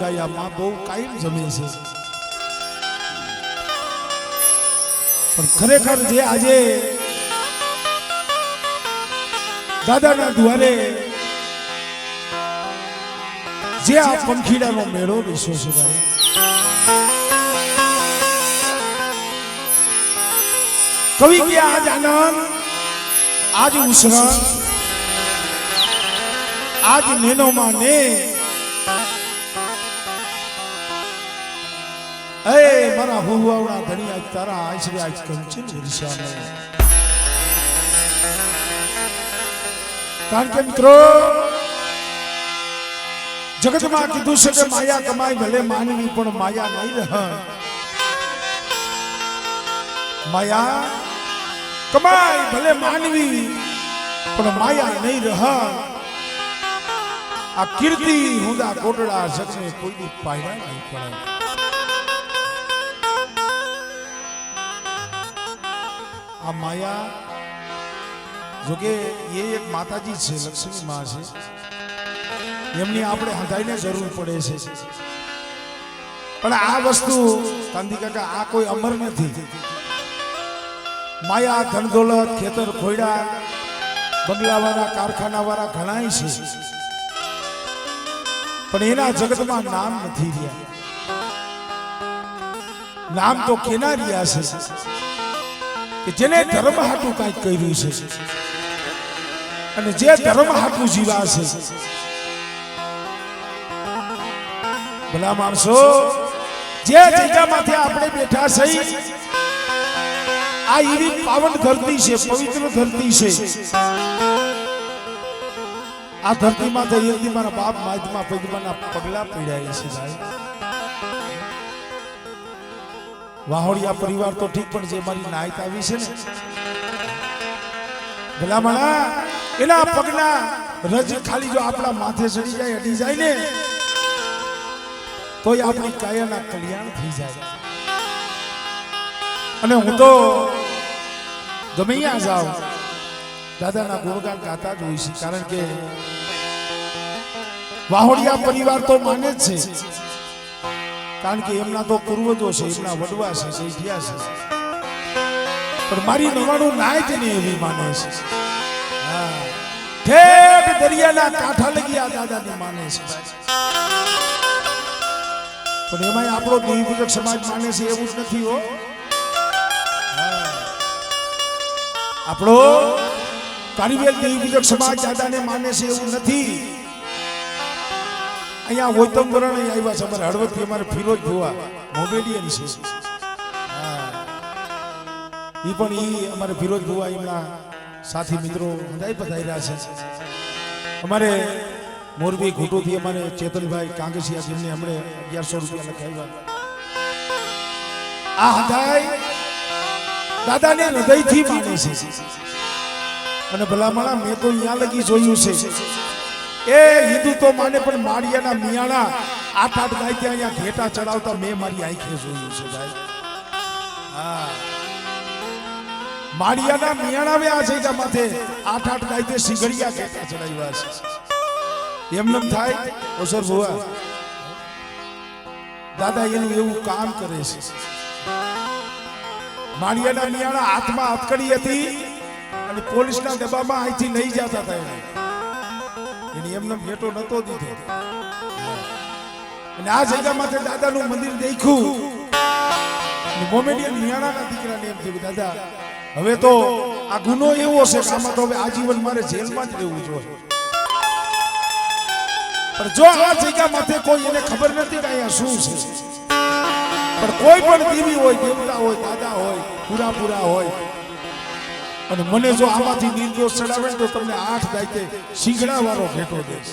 બધા માં બહુ કાયમ જમે છે, પણ ખરેખર જે આજે દાદાના દ્વારે જે આ પંખીડાનો મેળો બેસ્યો છે ભાઈ, કવિ કે આજ આનંદ, આજ ઉસરણ, આજ નેનોમાં ને એ મારા હુવાવડા ધણી આજ તારા આશરે આજ કંચન વર્ષામાં, કારણ કે મિત્રો જગતમાં કીધું છે કે માયા કમાઈ ભલે માનવી પણ માયા નહીં રહે, માયા કમાઈ ભલે માનવી પણ માયા નહીં રહે, આ કીર્તિ હુંદા કોટડા જગને કોઈ દી પાયા નહીં પડે, આ માયા જોકે એ એક માતાજી છે, લક્ષ્મી માં છે, એમની આપણે હંધાઈને જરૂર પડે છે, પણ આ વસ્તુ કાંતિ કાકા આ કોઈ અમર નથી, માયા ધન દોલત ખેતર ખોયડા બંગલાવાળા કારખાનાવાળા ઘણાય છે, પણ એના જગતમાં નામ નથી રહ્યા, નામ તો કેના રહ્યા છે કે જેને ધર્મ હાટું કાંઈક કર્યું છે અને જે ધર્મ હાટું જીવાશે, ભલા માણસો જે જગ્યામાંથી આપણે બેઠા છે આ એવી પાવન ધરતી છે, પવિત્ર ધરતી છે, આ ધરતીમાં તો એક દી મારા બાપ માજમાં પગમાંના પગલા પીડાય છે ભાઈ, વાહોડિયા પરિવાર તો ઠીક પણ જે મારી નાયત આવી છે ને ભલામણા એના પગના રજ ખાલી જો આપણા માથે ચડી જાય અડી જાય ને તોય આપણી કાયાના કલ્યાણ થઈ જાય, અને હું તો ગમે ત્યાં જાઉં દાદાના ગુણગાન ગાતા જ હોય છે, કારણ કે વાહોડિયા પરિવાર તો માને જ છે, કારણ કે એમના તો પૂર્વજો છે, એમના વડવા છે, ઇતિહાસ છે, પણ મારી 99 નાયત ને એવી માને છે, ઠેઠ દરિયાના કાંઠા લગી આ દાદાને માને છે, પણ એમાં આપણો દેવીપૂજક સમાજ માને છે એવું જ નથી હો, આપણો કારીવેલ દેવીપૂજક સમાજ દાદાને માને છે એવું નથી, અહીંયા વોતમ વરણ આવ્યા છે, અમારે હળવદથી અમારે ફિરોજ ભુવા મોમેડિયન છે, એ પણ એ અમારે ફિરોજ ભુવા એમના સાથી મિત્રો બધાય પધાર્યા છે, અમારે મોરબી ઘૂંટોથી અમારે ચેતનભાઈ કાંગસિયા જેમને હમણે 1100 રૂપિયા લખાવ્યા, આ હદાય દાદાને હૃદયથી માને છે, અને ભલામણા મેં તો અહીંયા લગી જોયું છે એ હિન્દુ તો માને પણ માળિયાના મિયાણા 8-8 ગાયતે અહીંયા ઘેટા ચડાવતા મેં મારી આંખે જોયું છે ભાઈ, હા માળિયાના મિયાણા આ જગ્યા માથે 8-8 ગાયતે સિંગડિયા ઘેટા ચડાવ્યા છે, એમનેમ થાય ઓસર ભુવા દાદા એનું એવું કામ કરે છે, માળિયાના મિયાણા હાથમાં હથકડી હતી અને પોલીસના દબામાં અહીંથી લઈ જતા હતા એને એમને ભેટો નતો દીધો, અને આ જગ્યામાં દાદાનું મંદિર દેખ્યું, મોમેડિયન મિયાણાના દીકરાને એમ થયું દાદા હવે તો આ ગુનો એવો છે કે આમાં તો હવે આજીવન મારે જેલમાં જ રહેવું જોઈએ, પણ જો આ જગ્યા માથે કોઈ એને ખબર નથી કે અહીંયા શું છે, પણ કોઈ પણ દેવી હોય દેવતા હોય દાદા હોય પૂરા હોય અને મને જો આમાંથી નિર્દોષ ચડાવે તો તમને 8 ગાયતે સિંગડા વાળો ભેટો દેશ,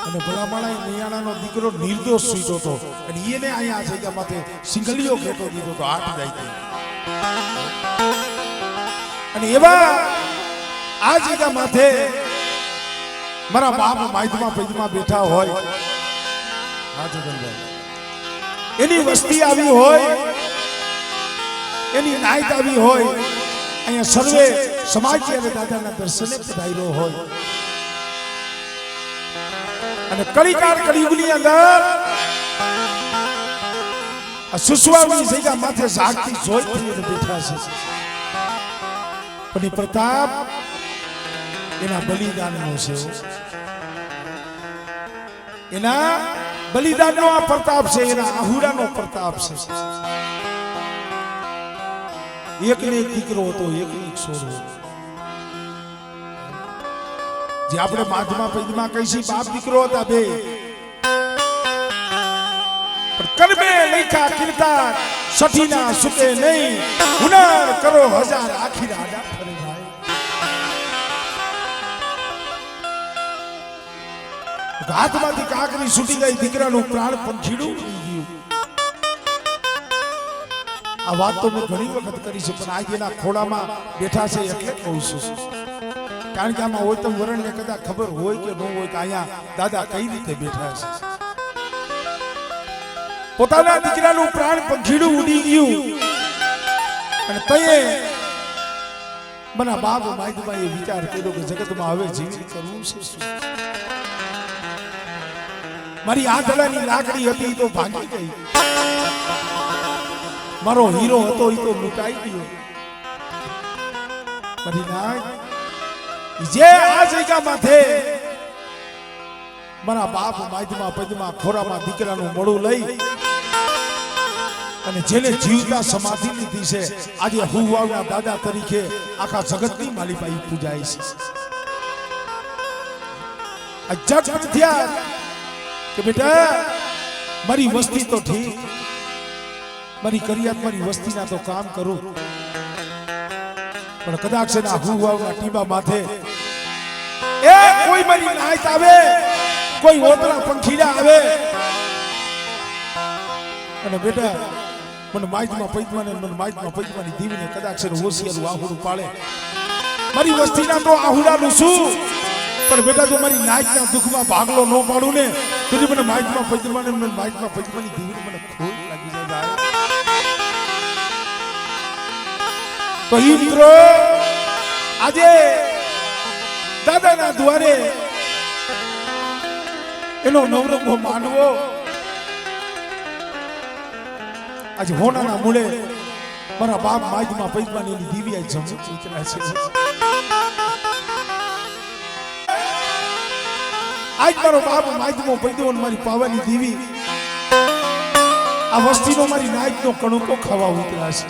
અને ભલામણા મિયાણાનો દીકરો નિર્દોષ સૂતો હતો અને એને અહીંયા આ જગ્યા માથે સિંગલીઓ ભેટો દીધો તો 8 ગાયતે, અને એવા આ જગ્યા માથે મારા બાપ માયદમાં પૈદમાં બેઠા હોય, હા જગનભાઈ એની વસ્તી આવી હોય, એની નાયત આવી હોય, અહીંયા સર્વે સમાજ અને દાદાના દર્શને પધાર્યો હોય, અને કળીકાર કળિયુગની અંદર સુસવાની જગ્યા માથે જાગતી જોઈ થઈને બેઠા છે. પણ એ પ્રતાપ એના બલિદાનનો છે. એના બલિદાનનો આ પ્રતાપ છે. એના આહુડાનો પ્રતાપ છે. એકને એક દીકરો હતો, એકને એક છોરો હતો. જે આપણે માધમાં પૈદમાં કહીશી બાપ દીકરો હતા બે. પણ કર્મે લખ્યા કીર્તા સઠીના સુકે નહીં, હુનર કરો હજાર આખી રાડા ફરે ભાઈ. હાથમાંથી કાકરી છૂટી ગઈ, દીકરાનું પ્રાણ પંખીડું ઉડી ગયું. આ વાત તો મેં ઘણી વખત કરી છે, પણ આજે એના ખોળામાં બેઠા છે એટલે કહું છું. કારણ કે આમાં હોય તો વરણને કદાચ ખબર હોય કે ન હોય કે અહીંયા દાદા કઈ રીતે બેઠા છે. પોતાના દીકરાનું પ્રાણ પંખીડું ઉડી ગયું અને તયે મના બાપ માયદભાઈએ વિચાર કર્યો કે જગતમાં હવે જીવિત કરવું છે શું? મારી આંધળાની લાકડી હતી તો ભાગી ગઈ, મારો હીરો હતો એ તો લૂંટાઈ ગયો. મારી નાક જે આ જગ્યામાંથી મારા બાપ માયદમાં પદમાં ખોરામાં દીકરાનું મળું લઈ અને જેને જીવતા સમાધિ લીધી છે, આજે હુવાવના દાદા તરીકે આખા જગતની માલિપાઈ પૂજાય છે. આ જગત થયા કે બેટા મારી વસ્તી તો ઠીક, મારી કરિયાત મારી વસ્તીના તો કામ કરું, પણ કદાચ છે ના હુવાવના ટીબા માથે એ કોઈ મારી નાઈત આવે, કોઈ ઓતરા પંખીડા આવે અને બેટા મને માઇકમાં પૈદમાને મને માઇકમાં પૈદમાની દીવીને કદાચ છે હોશિયારું આહુડું પાડે, મારી વસ્તીના તો આહુડાનું શું, પણ બેટા જો મારી નાઈકના દુઃખમાં ભાગલો ન પાડું ને તો મને માઇકમાં પૈદમાને મને માઇકમાં પૈદમાની દીવીને મને ખોટ લાગી જાય. તો ઈ મિત્રો આજે દાદાના દ્વારે એનો નવરંગો માનવો, આજે હોનાના મૂળે મારા બાપ માયદમાં પૈદમાની એની દીવી આ જમવું ઉતરા છે. આજ મારો બાપ માયદમાં પૈદવો મારી પાવાની દીવી આ વસ્તીનો મારી નાયકનો કણુકો ખાવા ઉતરા છે.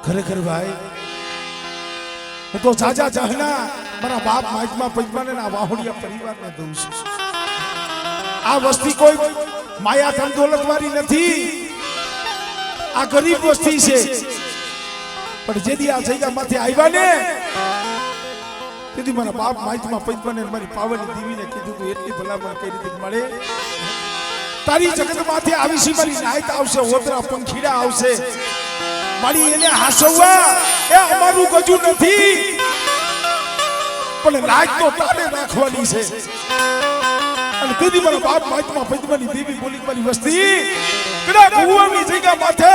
ખરેખર ભાઈ હું તો જાજા જહના મારા બાપ માયદમાં પૈદમાને આ વાહોડિયા પરિવારને દઉં છું. આ વસ્તી કોઈ માયા ધન દોલત વાળી નથી, આ ગરીબ વસ્તી છે. પણ જેથી આ જગ્યામાંથી આવ્યા ને તેથી મારા બાપ માયદમાં પૈદમાને મારી પાવની દીવીને કીધું તું એટલી ભલામણ કઈ રીતે મળે, તારી જગતમાંથી આવી છે મારી નાયત આવશે, ઓતરા પંખીડા આવશે, મારી એને હાસવવા એ અમારું ગજુ નથી, પણ લાજ તો તારે રાખવાની છે. અને તેથી મારા બાપ માયદમાં પૈદમાની દેવી બોલી મારી વસ્તી કદાચ હુવાની જગ્યા માથે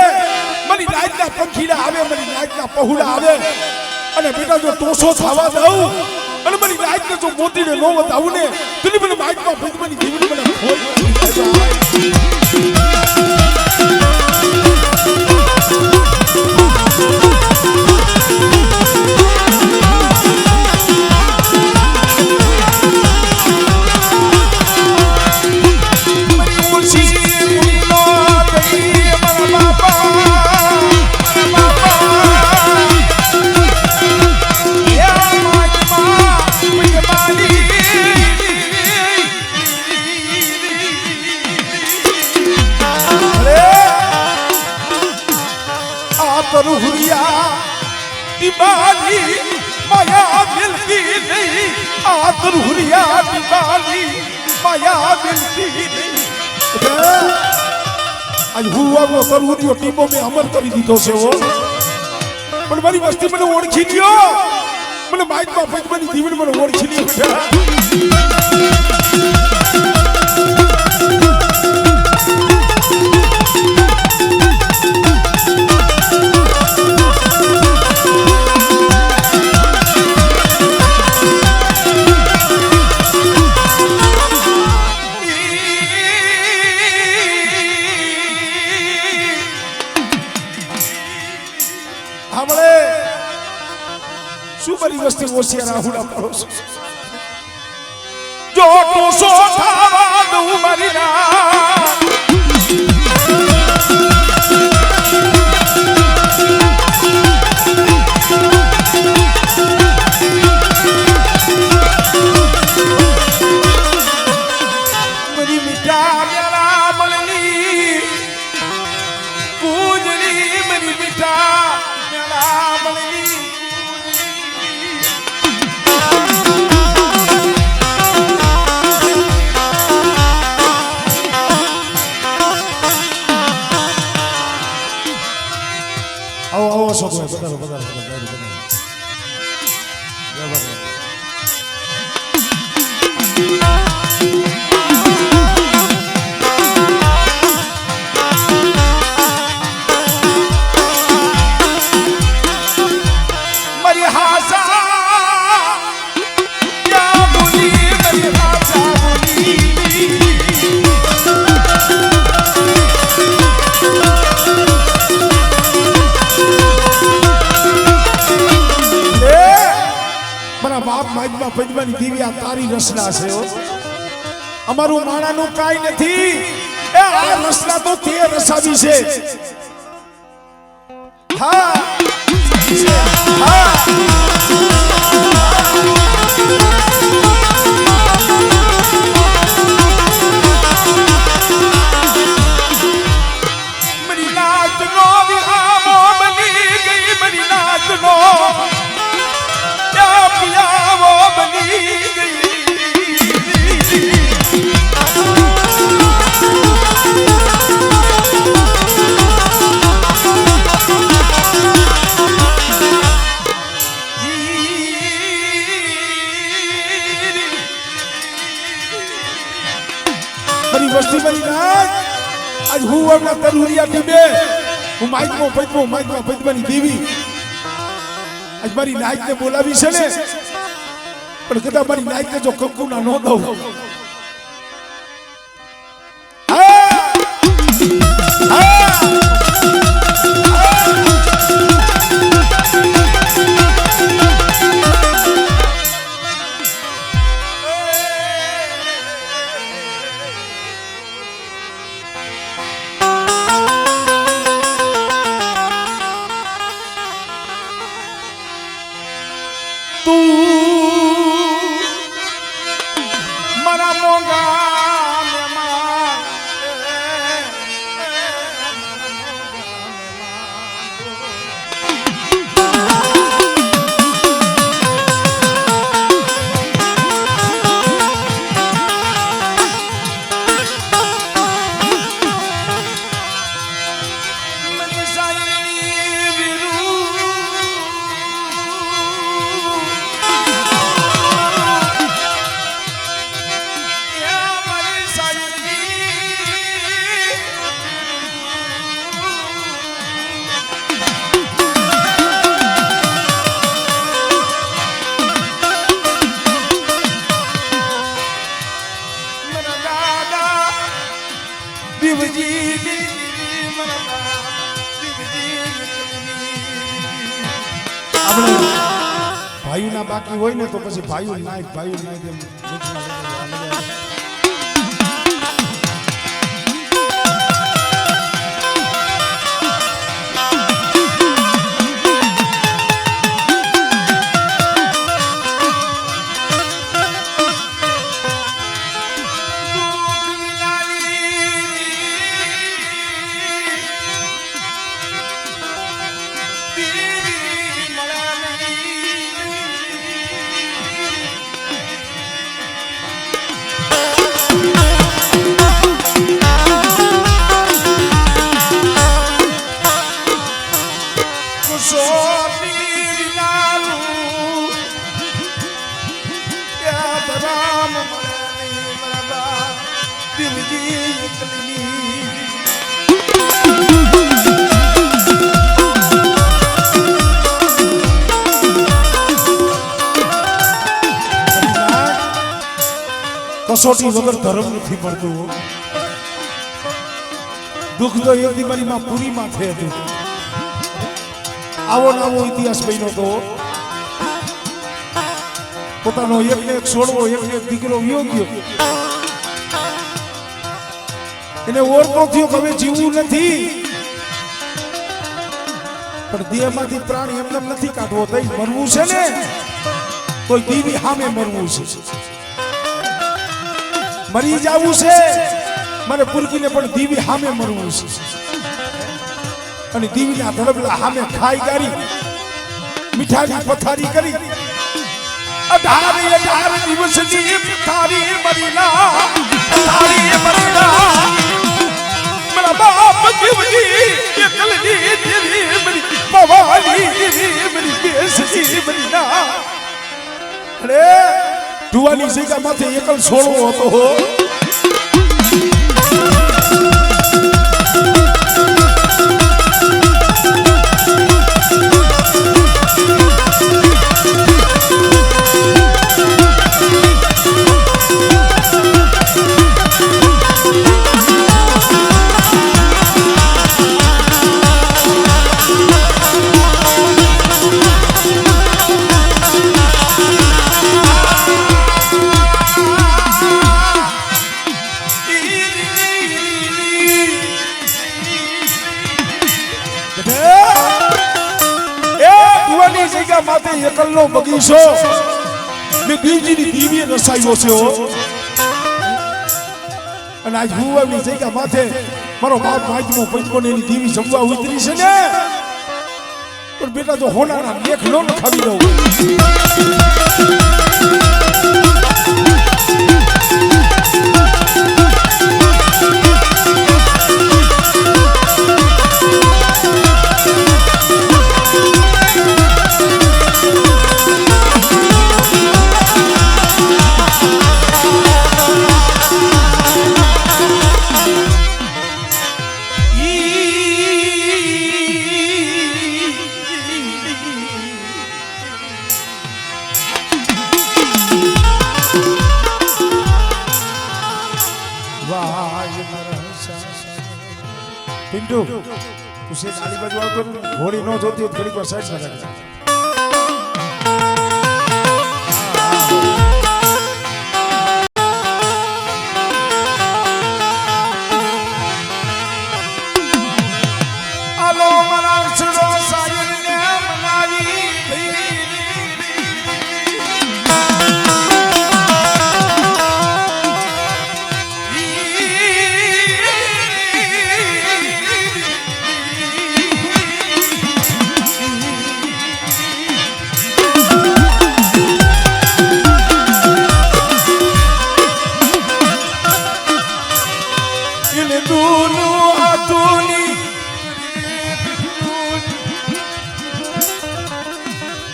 મારી નાયતના પંખીડા આવે, મારી નાયતના પહુડા આવે અને બેટા જો ટોસો થવા દઉં અને મારી નાયતને જો મોતીને ન વધાવું ને તેથી મને માયદમાં પૈદમાની દેવી મને ખોટ माया मिलती नहीं, आतर हुरिया दीवानी माया मिलती नहीं. आज હુવાનો તરુરિયો ટીમો મે અમર કરી દીધો છે ઓ, પણ મારી વસ્તી મને ઓળખી લ્યો, મને માઇકમાં પૈદમાની દીવીને મને ઓળખી લ્યો બેટા. સાહુડા પડો જો તું સો થાવાનું મરી ના પંચમાની દેવી આ તારી રચના છે અમારું માણાનું કાઈ નથી એ આ રચના તો તે રચાવી છે હા હા મરી નાત નો વિહામો બની ગઈ મરી નાત નો વસ્તી બની નાખ આજ હું આપણા તરુરિયા ટીમે હું માઇકમાં પદ્માની દેવી આજ મારી નાયકને બોલાવી છે ને પણ કદાચ મારી નાયકને જો કંકુના ન દઉં ભાઈઓના બાકી હોય ને તો પછી ભાઈઓ નાય એમ कसोटी वगर धर्म नहीं पड़तु दुख तो एक दी मारी मां पूरी माथे हतुं आवो नवो इतिहास बन्यो तो પોતાનો એકને એક છોડવો એકને એક દીકરો વિયો ગયો એને ઓળખો થયો કે હવે જીવવું નથી પણ દેહમાંથી પ્રાણ એમને નથી કાઢવો તઈ મરવું છે ને કોઈ દીવી સામે મરવું છે મરી જવું છે મને પુરકીને પણ દીવી સામે મરવું છે અને દીવીના ધડબલા સામે ખાઈ ગારી મીઠાની પથારી કરી 18 દિવસની પથારી મરીલા પથારી મરીલા મારા બાપ જીવજી એકલની દેવી મરી ભવાની દેવી મરી બેસજી મરીલા અરે ડુવાની જગ્યા માથે એકલ છોડવો હતો એકલનો બગીચો મેં બીજીની દીવીએ રસાયો છે અને આજ ભુવાની જગ્યા માથે મારો બાપ માજમો પંચકોને એની દીવી જમવા ઉતરી છે ને પણ બેટા તો હોનાના લેખ નો ખાવી દઉં પિન્ટુ તું સે આલી બાજુ આવતો ઘોડી નો જોતી થોડીક વાર સાઈડ માં રાખજે આલો મારા છોડો સાયર ને મનાવી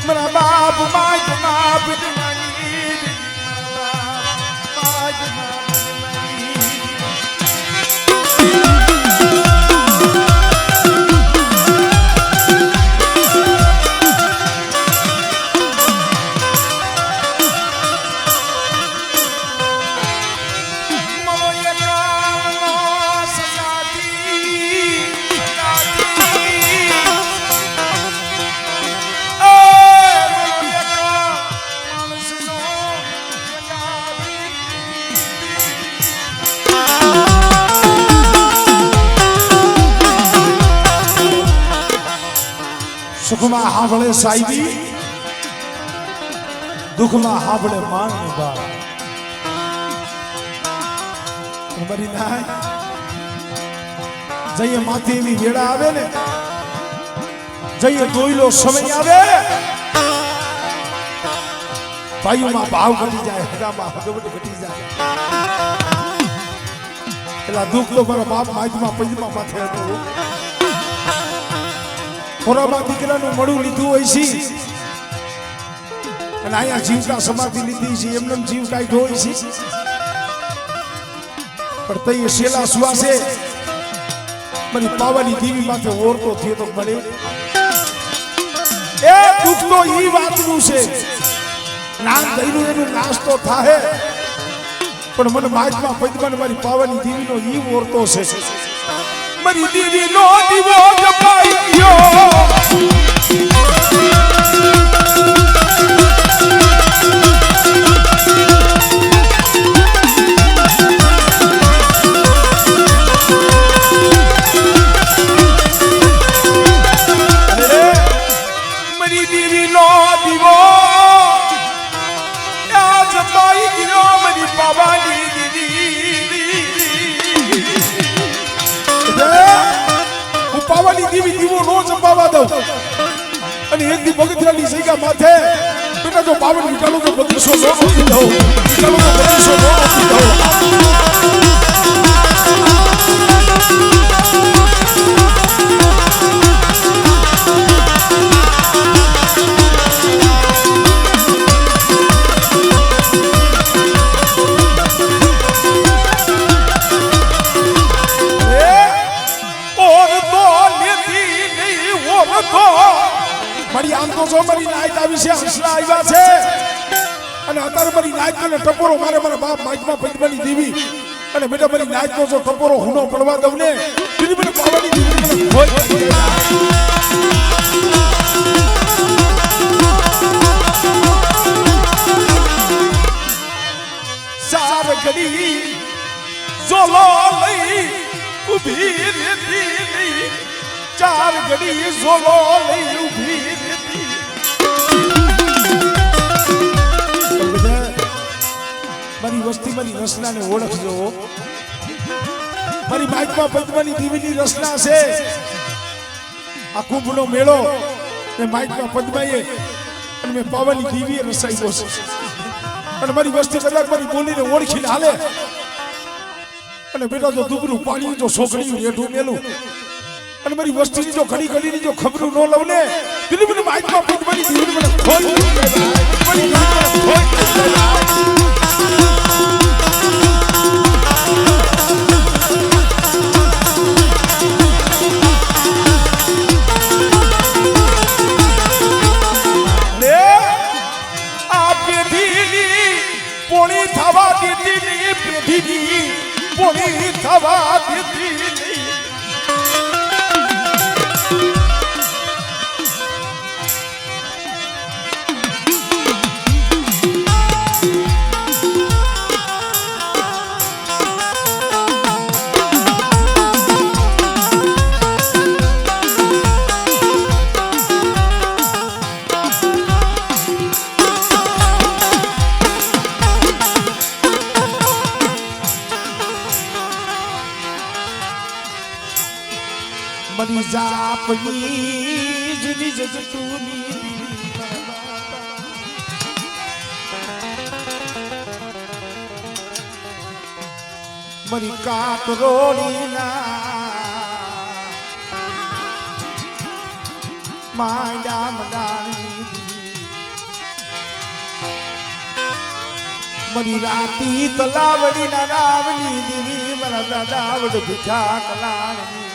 मेरा बाप माज माप સુખમાં હાંભળે સાઈબી દુઃખમાં હાંભળે માનની બાળ મરી ના જઈએ માથે એવી વેળા આવે ને જઈએ દોયલો સમય આવે ભાઈઓમાં ભાવ ઘટી જાય હગામાં હગવટ ઘટી જાય એટલે દુઃખ તો મારા બાપ માજમાં પંજમાં માથે હતું ખોરામાં દીકરાનું મળું લીધું હોય છે અને અહીંયા જીવતા સમાધિ લીધી છે એમને જીવ કાઢ્યો હોય છે પણ તઈ શેલા સુવાસે મારી પાવાની દીવી માથે ઓરતો થયો તો મળે એ દુઃખ તો ઈ વાતનું છે નામ દઈનું એનું નાશ તો થાય પણ મને માજમાં પદ્માને મારી પાવાની દીવીનો ઈ ઓરતો છે મારી દીવીનો દીવો જપાઈ ગયો જમાઈ ગયો મારી બાબાની દીદી હું પાવાની દીવી દીવો નો જમાવા દઉં અને એક દી બગીચાની જગ્યા માથે બેટા જો 52 મીઠાનો તો 3200 નો આપી દઉં મીઠાનો તો 3200 નો આપી દઉં મારી આમ તો જો મારી નાઈટ આવી છે હસલા આવ્યા છે અને અત્યારે મારી નાઈટ ને ટપોરો મારા બાપ માઈકમાં પૈદવાની દેવી અને બેટા મારી નાઈટ નો જો ટપોરો હુનો પડવા દઉં ને દીદી મને પાવાની દીદી મને સાર ઘડી જોલો લઈ ઉભી રહેતી ચાર ઘડી જોલો લઈ ઉભી રહેતી મારી વસ્તી મારી રચનાને ઓળખજો મારી માઇકમાં પદ્માની દેવીની રચના છે આ કુંભનો મેળો ને માઇકમાં પદ્માએ અને મેં પાવાની દેવીએ રચાયો છે અને મારી વસ્તી કદાચ મારી બોલીને ઓળખીને હાલે અને બેટા જો દુબરું પાણી જો છોકરીયું રેઠું મેલું અને મારી વસ્તીની જો ઘડી ઘડીની જો ખબરું ન લઉં ને દિલ્હી મને માઇકમાં પદ્માની દેવીને મને ખોઈ પોણી થવા દીધી પેઢીની પોણી થવા દીધી મરી જાપની જુદી જગતુની મરી કાતરોડીના માયા મડાની મરી રાતી તલાવડી ના રાવની દેવી મારા દાદાવડ ભીખા કલાણી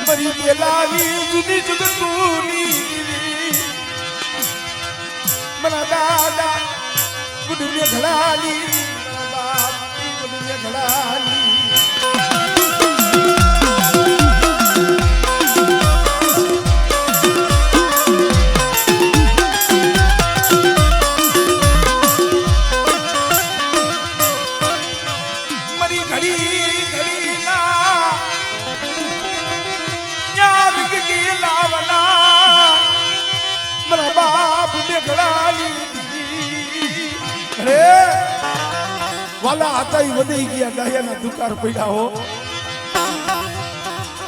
મરી પેલાની જુદી જગતુની મના દાદા ગુડુને ઘડાની બાપ ગુડુને ઘડાની મરી ઘડી ઘડી ના મારા બાપ ને ઘડાની અરે વાલા હતા વધી ગયા ડાયાના દુકાર પડ્યા હો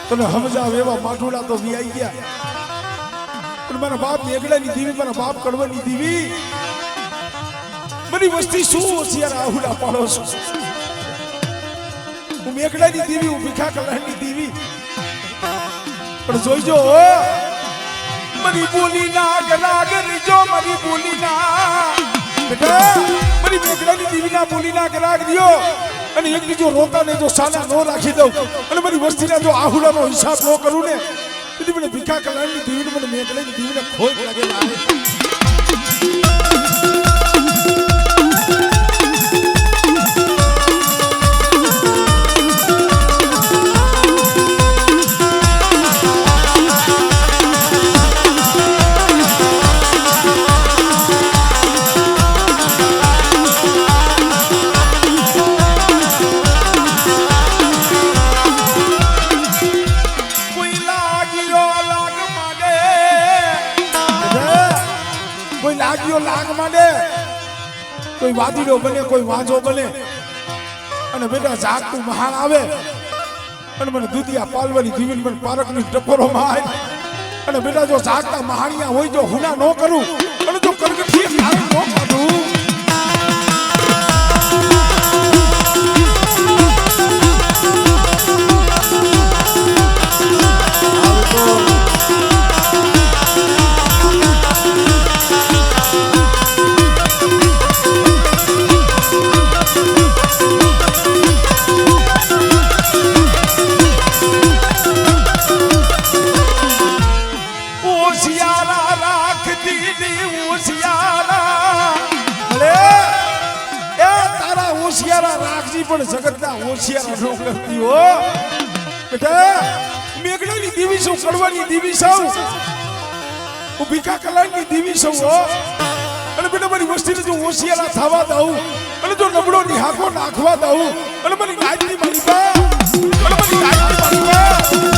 તને સમજાવ એવા માઠોડા તો વિયાઈ ગયા પણ મારા બાપ મેઘડાની દેવી મારા બાપ કડવાની દેવી મારી વસ્તી શું હોશિયાર આહુડા પાડો છો હું મેઘડાની દેવી હું ભીખા કલાની દેવી પણ જોઈજો મારી બોલી ના ગરાગર જો મારી બોલી ના બેટા મારી મેઘડાની દેવી ના બોલી ના ગરાગ દિયો અને એક બીજો રોતા ને જો સાના નો રાખી દઉં અને મારી વસ્તીના જો આહુડાનો હિસાબ ન કરું ને પેલી મને ભીખા કલાની દીવીને મને મેઘલાની દીવીને ખોટ લાગે ભાઈ. લાગ માંડે કોઈ વાદીડો બને કોઈ વાંજો બને અને બેટા જાગતું મહાન આવે અને મને દુધિયા પાલવાની દીવીને મને પારકની ટપોરો માર અને બેટા જો જાગતા મહાણિયા હોય જો હુના ન કરું અને જો કરગઠી હાર ન કાઢું પણ જગતના હોશિયાર નો કરતી હો બેટા મેઘડાની દેવી સૌ કડવાની દેવી સૌ હું ભીખા કલાની દેવી સૌ હો અને બેટા મારી વસ્તીને જો હોશિયાર થવા દઉં અને જો નબળો નિહાકો નાખવા દઉં અને મારી ગાયત્રી મારી બા અને મારી ગાયત્રી મારી બા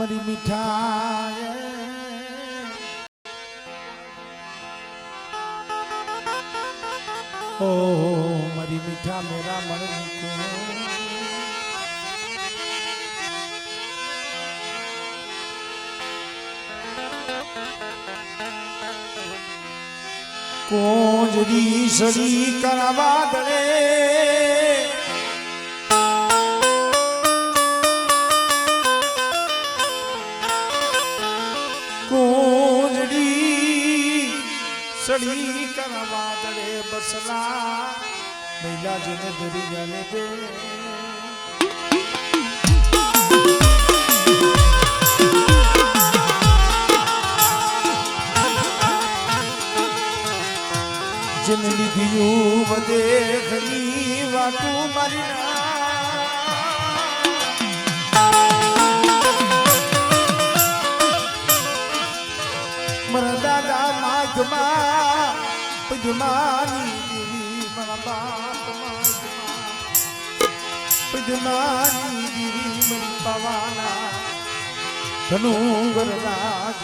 મારી મીઠાઈ ઓ મારી મીઠા મેરા મન કોંજરી સડી કરાવા દરે સડી કરવા દરે બસલા મહિલા જેને ધરી જાને દે જન લીધ્યું વધે ઘણી વાતું મારી મારા દાદા માગમાં પજમાની દેવી મારા બાપ માગમાં પજમાની દેવી મન પવાના ધનુ વરરાજ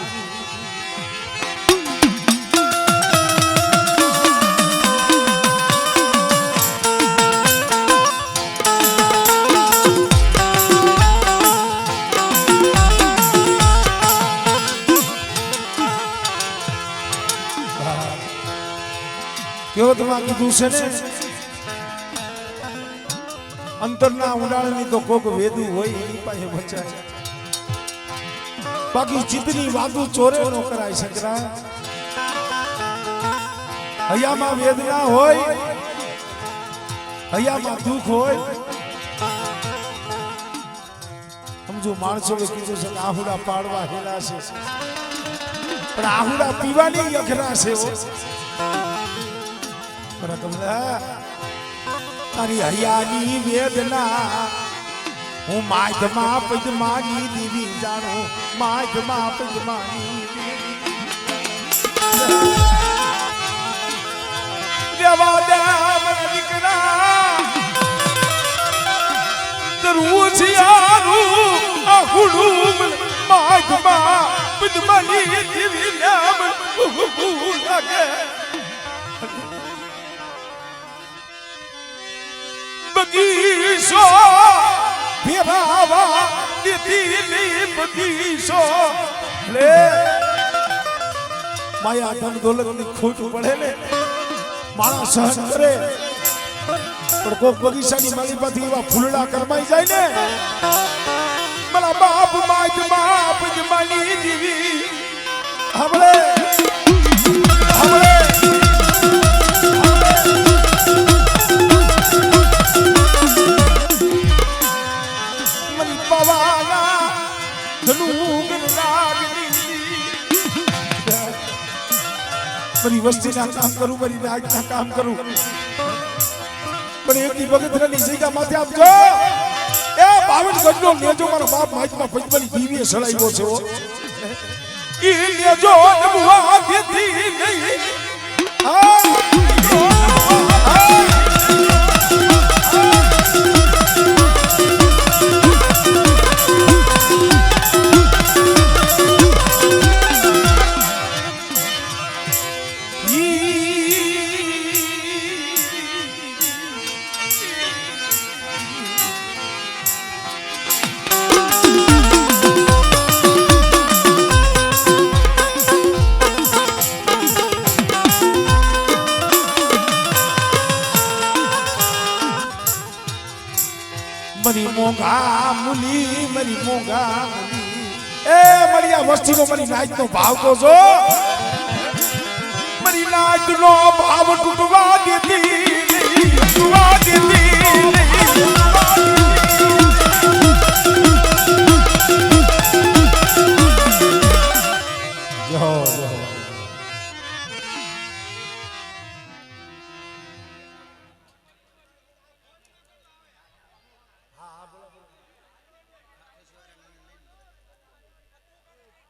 કેવો તમારે કીધું છે ને અંતરના ઉડાણની તો કોક વેદુ હોય એની પાસે બચાય બાકી ચિત્તની વાતું ચોરે નો કરાય શકરા હૈયામાં વેદના હોય હૈયામાં દુઃખ હોય સમજો માણસોએ કીધું છે કે આહુડા પાડવા હેલા છે પણ આહુડા પીવાની અઘરા છે તારી હૈયાની વેદના હું માધમાં પદ્માની દેવી જાણું માધમાં પદ્માની દેવા દેવ દીકરા દરવું છે આરું આહુડું માધમાં પદ્માની દેવી નામ લાગે બગીચો ભેરાવા દીદી બગીચો લે માયા ધન દોલત ની ખોટ પડે ને માણસ સહન કરે પણ કોક બગીચાની માલિપાથી એવા ફૂલડા કરમાઈ જાય ને મારા બાપ બાપ જમાની દીવી હમણે મની પવાના ધનુગ રાગની મારી વસ્તીના કામ કરું મારી નાગના કામ કરું પણ એકની બગતરાની જગ્યા માથે આપજો એ 52 ગજનો લેજો મારો બાપ માઈકમાં પંચમની દીવીએ સળાવ્યો છે ઈ લેજો નમવા દીધી નહીં મરી મોંઘા મુલી મરી મોંઘા મુલી એ મરી આ વસ્તીનો મરી નાચનો ભાવ તો જો મરી નાચનો ભાવ તૂટવા દેતી